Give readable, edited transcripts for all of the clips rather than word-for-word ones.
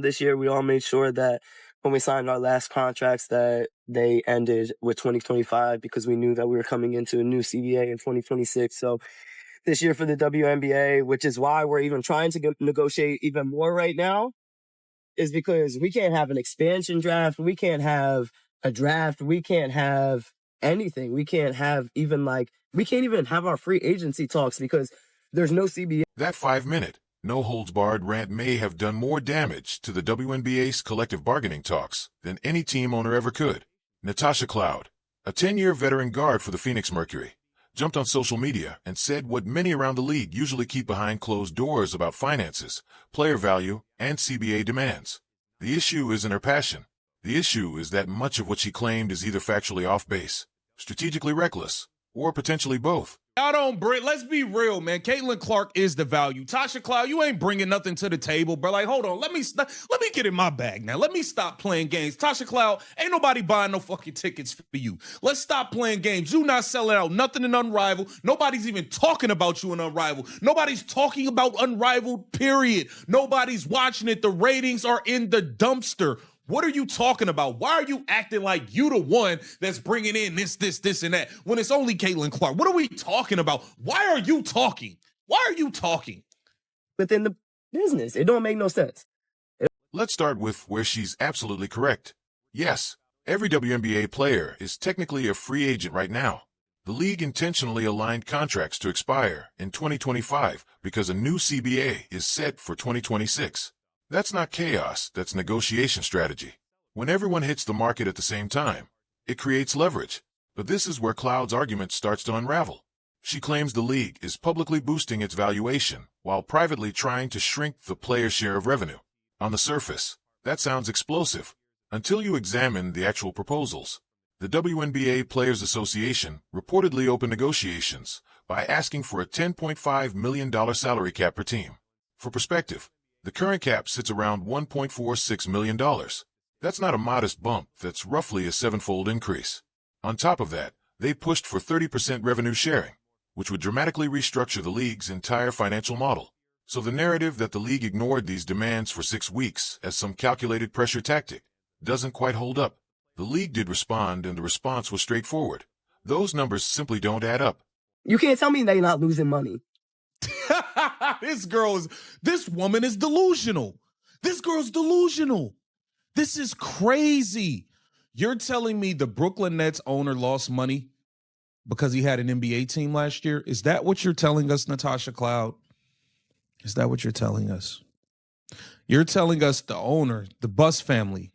This year, we all made sure that when we signed our last contracts that they ended with 2025 because we knew that we were coming into a new CBA in 2026. So this year for the WNBA, which is why we're even trying to negotiate even more right now, is because we can't have an expansion draft. We can't have a draft. We can't have anything. We can't have even we can't even have our free agency talks because there's no CBA. That 5-minute, no-holds-barred rant may have done more damage to the WNBA's collective bargaining talks than any team owner ever could. Natasha Cloud, a 10-year veteran guard for the Phoenix Mercury, jumped on social media and said what many around the league usually keep behind closed doors about finances, player value, and CBA demands. The issue isn't her passion. The issue is that much of what she claimed is either factually off base, strategically reckless, or potentially both. Y'all don't bring, let's be real, man. Caitlin Clark is the value. Tasha Cloud, you ain't bringing nothing to the table, bro. Like, hold on, let me get in my bag now. Let me stop playing games. Tasha Cloud, ain't nobody buying no fucking tickets for you. Let's stop playing games. You not selling out nothing in Unrivaled. Nobody's even talking about you in Unrivaled. Nobody's talking about Unrivaled, period. Nobody's watching it. The ratings are in the dumpster. What are you talking about? Why are you acting like you the one that's bringing in this, and that when it's only Caitlin Clark? What are we talking about? Why are you talking? Why are you talking? Within the business, it don't make no sense. Let's start with where she's absolutely correct. Yes, every WNBA player is technically a free agent right now. The league intentionally aligned contracts to expire in 2025 because a new CBA is set for 2026. That's not chaos, that's negotiation strategy. When everyone hits the market at the same time, it creates leverage. But this is where Cloud's argument starts to unravel. She claims the league is publicly boosting its valuation while privately trying to shrink the player's share of revenue. On the surface, that sounds explosive, until you examine the actual proposals. The WNBA Players Association reportedly opened negotiations by asking for a $10.5 million salary cap per team. For perspective, the current cap sits around $1.46 million. That's not a modest bump, that's roughly a 7-fold increase. On top of that, they pushed for 30% revenue sharing, which would dramatically restructure the league's entire financial model. So the narrative that the league ignored these demands for 6 weeks as some calculated pressure tactic doesn't quite hold up. The league did respond, and the response was straightforward. Those numbers simply don't add up. You can't tell me they're not losing money. This woman is delusional. This girl's delusional. This is crazy. You're telling me the Brooklyn Nets owner lost money because he had an NBA team last year? Is that what you're telling us, Natasha Cloud? Is that what you're telling us? You're telling us the owner, the Buss family,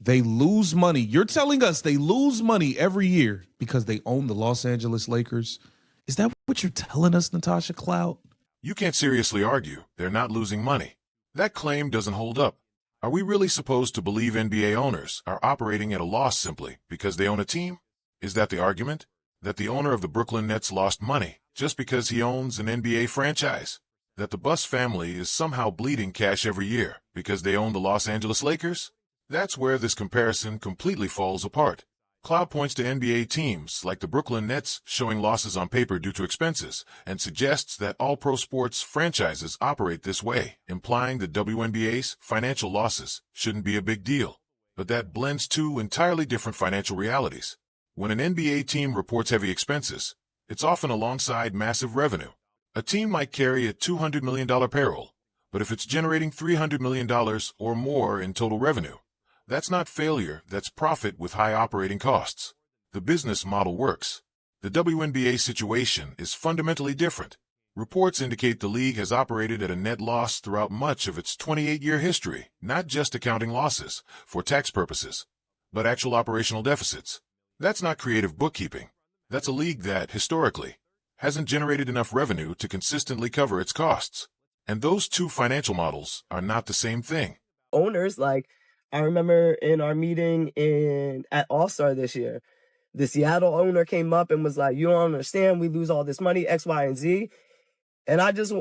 they lose money. You're telling us they lose money every year because they own the Los Angeles Lakers. Is that what you're telling us, Natasha Cloud? You can't seriously argue they're not losing money. That claim doesn't hold up. Are we really supposed to believe NBA owners are operating at a loss simply because they own a team? Is that the argument? That the owner of the Brooklyn Nets lost money just because he owns an NBA franchise? That the Buss family is somehow bleeding cash every year because they own the Los Angeles Lakers? That's where this comparison completely falls apart. Cloud points to NBA teams like the Brooklyn Nets showing losses on paper due to expenses and suggests that all pro sports franchises operate this way, implying that WNBA's financial losses shouldn't be a big deal. But that blends two entirely different financial realities. When an NBA team reports heavy expenses, it's often alongside massive revenue. A team might carry a $200 million payroll, but if it's generating $300 million or more in total revenue, that's not failure, that's profit with high operating costs. The business model works. The WNBA situation is fundamentally different. Reports indicate the league has operated at a net loss throughout much of its 28-year history, not just accounting losses for tax purposes, but actual operational deficits. That's not creative bookkeeping. That's a league that, historically, hasn't generated enough revenue to consistently cover its costs. And those two financial models are not the same thing. Owners, I remember in our meeting at All-Star this year, the Seattle owner came up and was like, you don't understand, we lose all this money, X, Y, and Z. And I just,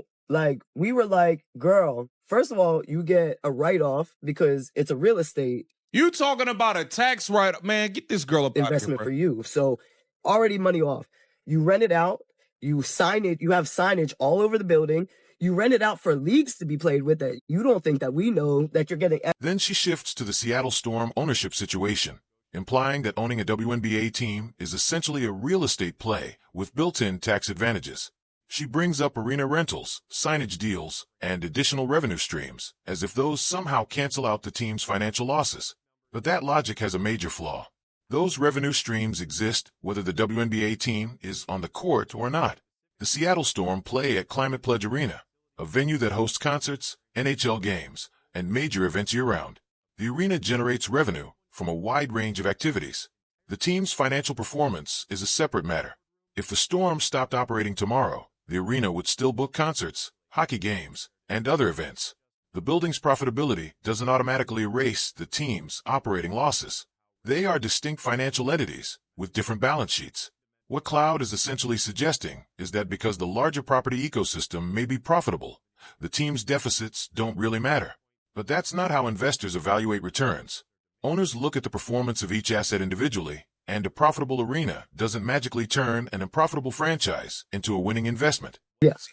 we were like, girl, first of all, you get a write-off because it's a real estate. You talking about a tax write-off? Man, get this girl up out of here, investment bro. for you. So already money off. You rent it out, you sign it, you have signage all over the building. You rent it out for leagues to be played with it. You don't think that we know that you're getting. Then she shifts to the Seattle Storm ownership situation, implying that owning a WNBA team is essentially a real estate play with built-in tax advantages. She brings up arena rentals, signage deals, and additional revenue streams, as if those somehow cancel out the team's financial losses. But that logic has a major flaw. Those revenue streams exist whether the WNBA team is on the court or not. The Seattle Storm play at Climate Pledge Arena, a venue that hosts concerts, NHL games, and major events year-round. The arena generates revenue from a wide range of activities. The team's financial performance is a separate matter. If the Storm stopped operating tomorrow, the arena would still book concerts, hockey games, and other events. The building's profitability doesn't automatically erase the team's operating losses. They are distinct financial entities with different balance sheets. What Cloud is essentially suggesting is that because the larger property ecosystem may be profitable, the team's deficits don't really matter. But that's not how investors evaluate returns. Owners look at the performance of each asset individually, and a profitable arena doesn't magically turn an unprofitable franchise into a winning investment. Yes.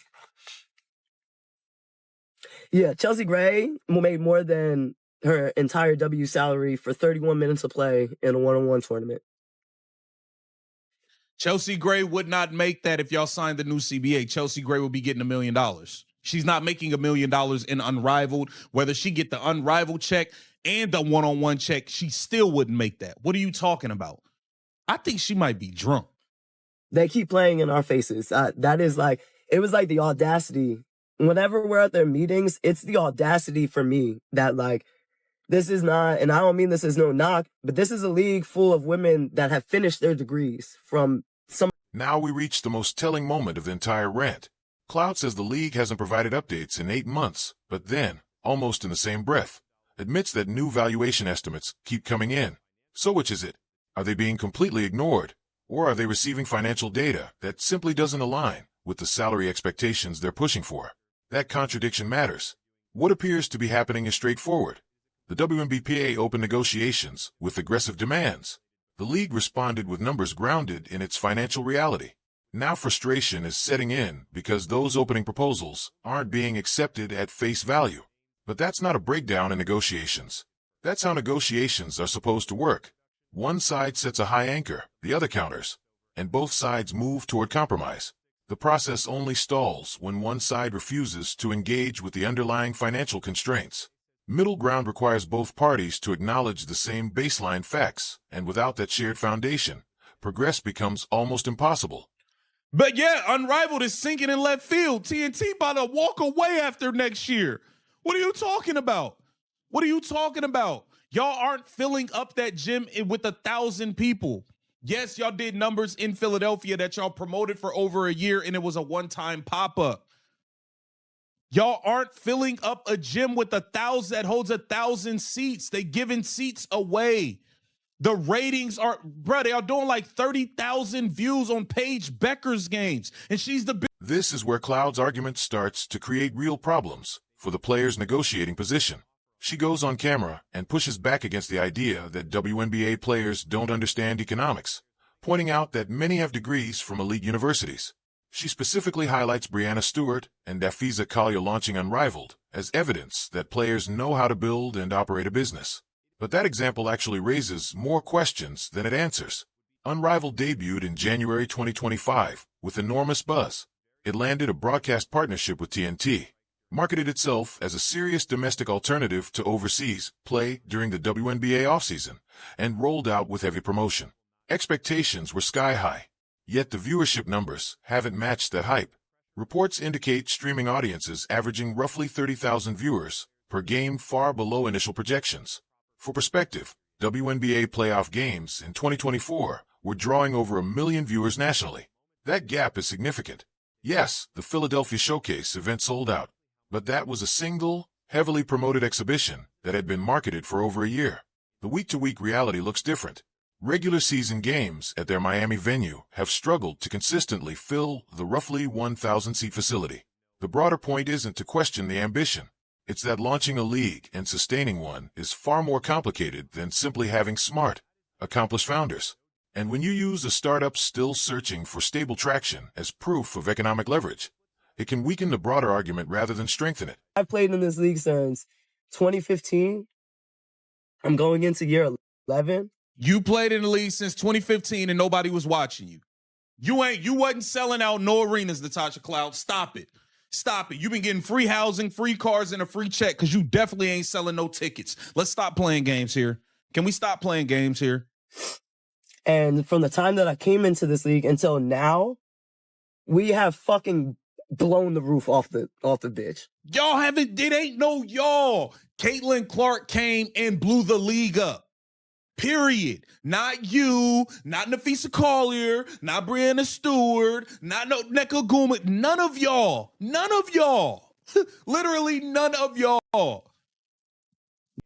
Yeah, Chelsea Gray made more than her entire W salary for 31 minutes of play in a one-on-one tournament. Chelsea Gray would not make that if y'all signed the new CBA. Chelsea Gray would be getting $1 million. She's not making $1 million in Unrivaled. Whether she get the Unrivaled check and the one-on-one check, she still wouldn't make that. What are you talking about? I think she might be drunk. They keep playing in our faces. That is like, it was like the audacity. Whenever we're at their meetings, it's the audacity for me that like, this is not, and I don't mean this as no knock, but this is a league full of women that have finished their degrees from some. Now we reach the most telling moment of the entire rant. Cloud says the league hasn't provided updates in 8 months, but then, almost in the same breath, admits that new valuation estimates keep coming in. So which is it? Are they being completely ignored, or are they receiving financial data that simply doesn't align with the salary expectations they're pushing for? That contradiction matters. What appears to be happening is straightforward. The WNBA opened negotiations with aggressive demands. The league responded with numbers grounded in its financial reality. Now frustration is setting in because those opening proposals aren't being accepted at face value. But that's not a breakdown in negotiations. That's how negotiations are supposed to work. One side sets a high anchor, the other counters, and both sides move toward compromise. The process only stalls when one side refuses to engage with the underlying financial constraints. Middle ground requires both parties to acknowledge the same baseline facts, and without that shared foundation, progress becomes almost impossible. But yeah, Unrivaled is sinking in left field. TNT about to walk away after next year. What are you talking about? What are you talking about? Y'all aren't filling up that gym with 1,000 people. Yes, y'all did numbers in Philadelphia that y'all promoted for over a year, and it was a one-time pop-up. Y'all aren't filling up a gym with 1,000 that holds 1,000 seats. They giving seats away. The ratings are, bro, they are doing like 30,000 views on Paige Becker's games, and she's the. This is where Cloud's argument starts to create real problems for the player's negotiating position. She goes on camera and pushes back against the idea that WNBA players don't understand economics, pointing out that many have degrees from elite universities. She specifically highlights Breanna Stewart and Dafiza Collier launching Unrivaled as evidence that players know how to build and operate a business. But that example actually raises more questions than it answers. Unrivaled debuted in January 2025 with enormous buzz. It landed a broadcast partnership with TNT, marketed itself as a serious domestic alternative to overseas play during the WNBA offseason, and rolled out with heavy promotion. Expectations were sky high, yet the viewership numbers haven't matched that hype. Reports indicate streaming audiences averaging roughly 30,000 viewers per game, far below initial projections. For perspective, WNBA playoff games in 2024 were drawing over 1 million viewers nationally. That gap is significant. Yes, the Philadelphia Showcase event sold out, but that was a single, heavily promoted exhibition that had been marketed for over a year. The week-to-week reality looks different. Regular season games at their Miami venue have struggled to consistently fill the roughly 1,000-seat facility. The broader point isn't to question the ambition. It's that launching a league and sustaining one is far more complicated than simply having smart, accomplished founders. And when you use a startup still searching for stable traction as proof of economic leverage, It can weaken the broader argument rather than strengthen it. I've played in this league since 2015. I'm going into year 11. You played in the league since 2015 and nobody was watching you. You wasn't selling out no arenas, Natasha Cloud. Stop it. Stop it. You've been getting free housing, free cars, and a free check because you definitely ain't selling no tickets. Let's stop playing games here. Can we stop playing games here? And from the time that I came into this league until now, we have fucking blown the roof off the bitch. Y'all haven't, it ain't no y'all. Caitlin Clark came and blew the league up. Period. Not you, not Nafisa Collier, not Brianna Stewart, not no Nneka Guma. None of y'all. None of y'all. Literally none of y'all.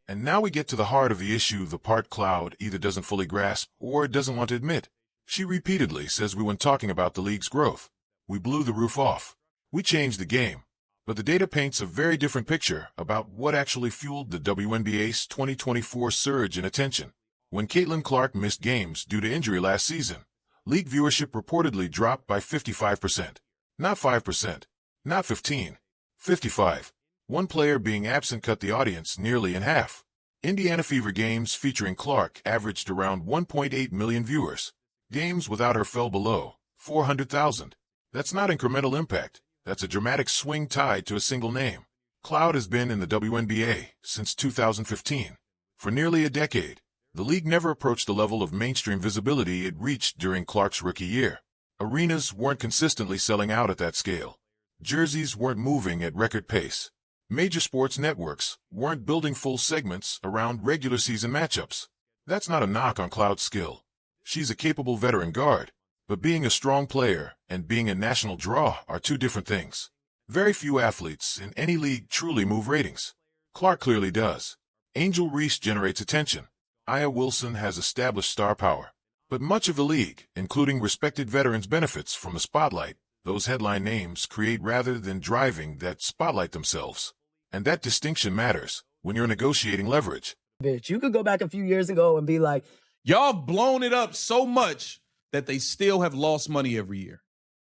And now we get to the heart of the issue the part Cloud either doesn't fully grasp or doesn't want to admit. She repeatedly says when talking about the league's growth, we blew the roof off. We changed the game. But the data paints a very different picture about what actually fueled the WNBA's 2024 surge in attention. When Caitlin Clark missed games due to injury last season, league viewership reportedly dropped by 55%. Not 5%, not 15, 55. One player being absent cut the audience nearly in half. Indiana Fever games featuring Clark averaged around 1.8 million viewers. Games without her fell below 400,000. That's not incremental impact. That's a dramatic swing tied to a single name. Cloud has been in the WNBA since 2015. For nearly a decade, the league never approached the level of mainstream visibility it reached during Clark's rookie year. Arenas weren't consistently selling out at that scale. Jerseys weren't moving at record pace. Major sports networks weren't building full segments around regular season matchups. That's not a knock on Cloud's skill. She's a capable veteran guard, but being a strong player and being a national draw are two different things. Very few athletes in any league truly move ratings. Clark clearly does. Angel Reese generates attention. Aya Wilson has established star power. But much of the league, including respected veterans, benefits from the spotlight those headline names create rather than driving that spotlight themselves. And that distinction matters when you're negotiating leverage. Bitch, you could go back a few years ago and be like, y'all have blown it up so much that they still have lost money every year.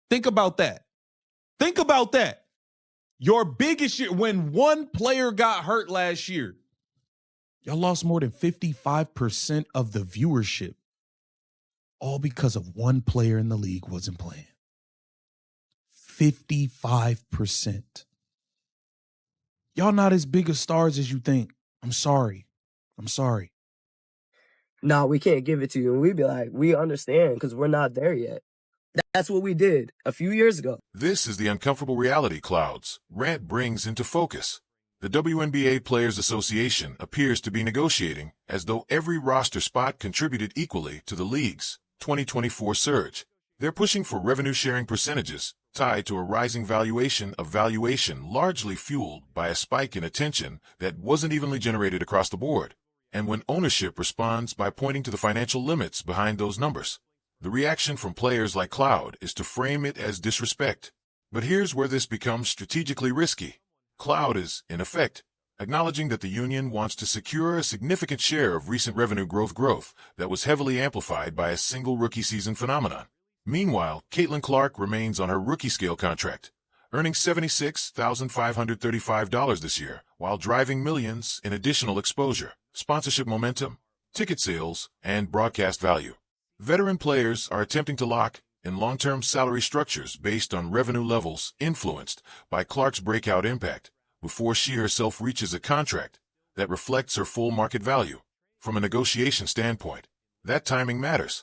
Think about that. Think about that. Your biggest year, when one player got hurt last year, y'all lost more than 55% of the viewership. All because of one player in the league wasn't playing. 55%. Y'all not as big of stars as you think. I'm sorry. I'm sorry. nah, we can't give it to you. And we'd be like, we understand because we're not there yet. That's what we did a few years ago. This is the uncomfortable reality Cloud's rant brings into focus. The WNBA Players Association appears to be negotiating as though every roster spot contributed equally to the league's 2024 surge. They're pushing for revenue-sharing percentages tied to a rising valuation largely fueled by a spike in attention that wasn't evenly generated across the board. And when ownership responds by pointing to the financial limits behind those numbers, the reaction from players like Cloud is to frame it as disrespect. But here's where this becomes strategically risky. Cloud is, in effect, acknowledging that the union wants to secure a significant share of recent revenue growth that was heavily amplified by a single rookie season phenomenon. Meanwhile, Caitlin Clark remains on her rookie scale contract, earning $76,535 this year, while driving millions in additional exposure, sponsorship momentum, ticket sales, and broadcast value. Veteran players are attempting to lock in long-term salary structures based on revenue levels influenced by Clark's breakout impact before she herself reaches a contract that reflects her full market value. From a negotiation standpoint, that timing matters.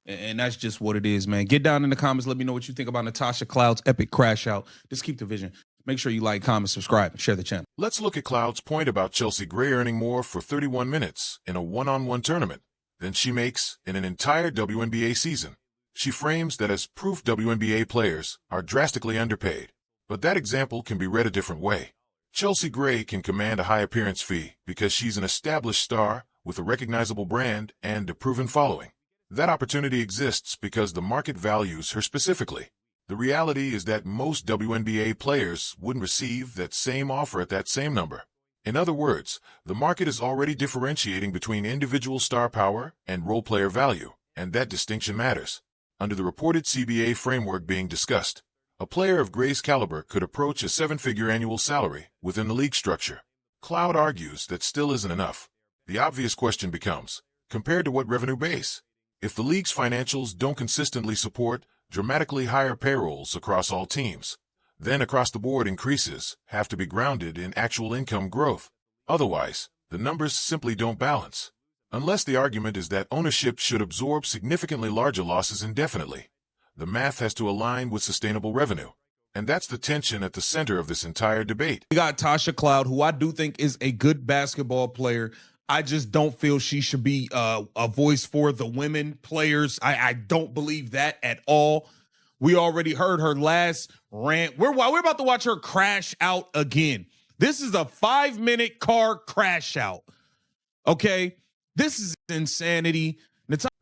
And that's just what it is, man. Get down in the comments. Let me know what you think about Natasha Cloud's epic crash out. Just keep the vision. Make sure you like, comment, subscribe, and share the channel. Let's look at Cloud's point about Chelsea Gray earning more for 31 minutes in a one-on-one tournament than she makes in an entire WNBA season. She frames that as proof WNBA players are drastically underpaid. But that example can be read a different way. Chelsea Gray can command a high appearance fee because she's an established star with a recognizable brand and a proven following. That opportunity exists because the market values her specifically. The reality is that most WNBA players wouldn't receive that same offer at that same number. In other words, the market is already differentiating between individual star power and role player value, and that distinction matters. Under the reported CBA framework being discussed, A player of Gray's caliber could approach a 7-figure annual salary within the league structure. Cloud argues that still isn't enough. The obvious question becomes, compared to what revenue base? If the league's financials don't consistently support dramatically higher payrolls across all teams, then across-the-board increases have to be grounded in actual income growth. Otherwise, the numbers simply don't balance. Unless the argument is that ownership should absorb significantly larger losses indefinitely, the math has to align with sustainable revenue. And that's the tension at the center of this entire debate. We got Tasha Cloud, who I do think is a good basketball player. I just don't feel she should be a voice for the women players. I don't believe that at all. We already heard her last rant. We're about to watch her crash out again. This is a 5-minute car crash out. Okay? This is insanity.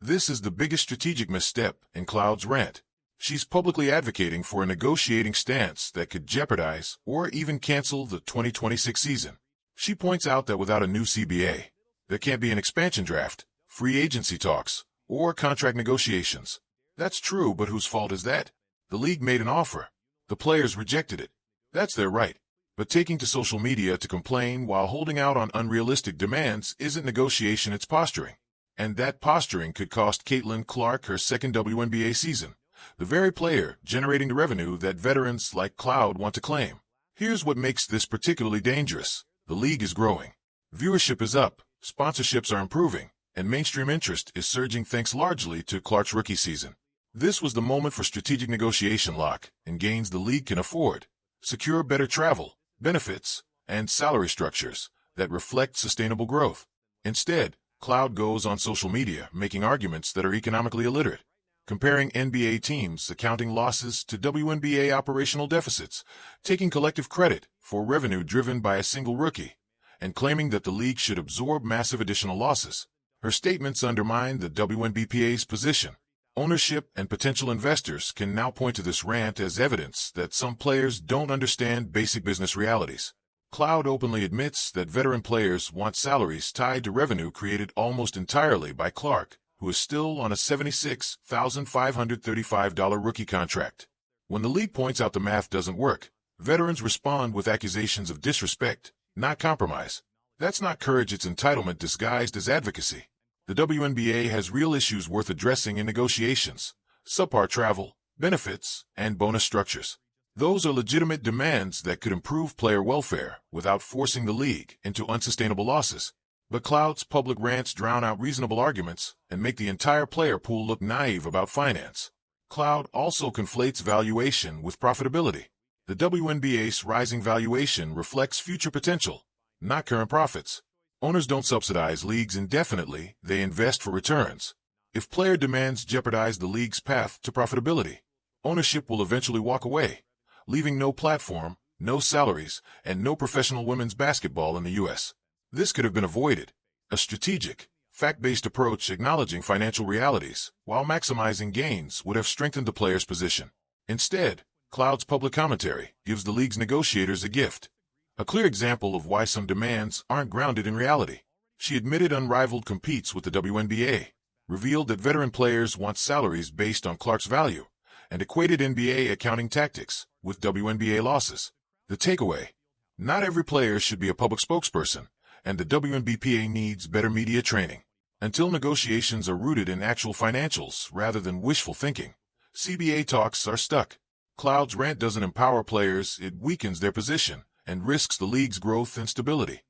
This is the biggest strategic misstep in Cloud's rant. She's publicly advocating for a negotiating stance that could jeopardize or even cancel the 2026 season. She points out that without a new CBA, there can't be an expansion draft, free agency talks, or contract negotiations. That's true, but whose fault is that? The league made an offer. The players rejected it. That's their right. But taking to social media to complain while holding out on unrealistic demands isn't negotiation, it's posturing. And that posturing could cost Caitlin Clark her second WNBA season, the very player generating the revenue that veterans like Cloud want to claim. Here's what makes this particularly dangerous. The league is growing. Viewership is up, sponsorships are improving, and mainstream interest is surging thanks largely to Clark's rookie season. This was the moment for strategic negotiation lock and gains the league can afford. Secure better travel, benefits, and salary structures that reflect sustainable growth. Instead, Cloud goes on social media making arguments that are economically illiterate, comparing NBA teams' accounting losses to WNBA operational deficits, taking collective credit for revenue driven by a single rookie, and claiming that the league should absorb massive additional losses. Her statements undermine the WNBPA's position. Ownership and potential investors can now point to this rant as evidence that some players don't understand basic business realities. Cloud openly admits that veteran players want salaries tied to revenue created almost entirely by Clark, who is still on a $76,535 rookie contract. When the league points out the math doesn't work, veterans respond with accusations of disrespect, not compromise. That's not courage, it's entitlement disguised as advocacy. The WNBA has real issues worth addressing in negotiations: subpar travel, benefits, and bonus structures. Those are legitimate demands that could improve player welfare without forcing the league into unsustainable losses. But Cloud's public rants drown out reasonable arguments and make the entire player pool look naive about finance. Cloud also conflates valuation with profitability. The WNBA's rising valuation reflects future potential, not current profits. Owners don't subsidize leagues indefinitely, they invest for returns. If player demands jeopardize the league's path to profitability, ownership will eventually walk away, leaving no platform, no salaries, and no professional women's basketball in the U.S. This could have been avoided. A strategic, fact-based approach acknowledging financial realities while maximizing gains would have strengthened the player's position. Instead, Cloud's public commentary gives the league's negotiators a gift. A clear example of why some demands aren't grounded in reality. She admitted Unrivaled competes with the WNBA, revealed that veteran players want salaries based on Clark's value, and equated NBA accounting tactics with WNBA losses. The takeaway: not every player should be a public spokesperson, and the WNBPA needs better media training. Until negotiations are rooted in actual financials rather than wishful thinking, CBA talks are stuck. Cloud's rant doesn't empower players, it weakens their position and risks the league's growth and stability.